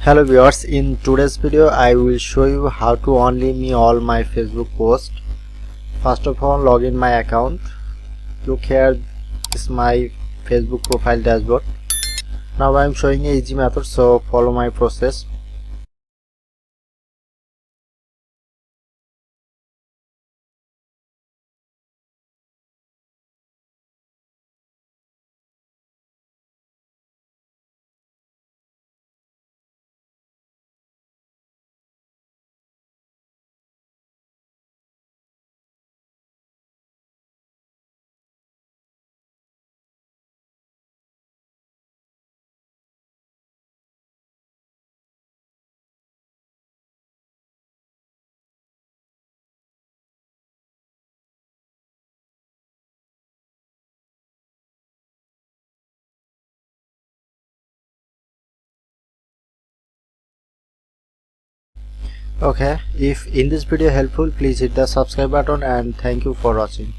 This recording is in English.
Hello viewers, in today's video I will show you how to only me all my Facebook posts. First of all, log in my account. Look here, this is my Facebook profile dashboard. Now I am showing a easy method, so follow my process. Okay, if in this video helpful, please hit the subscribe button and thank you for watching.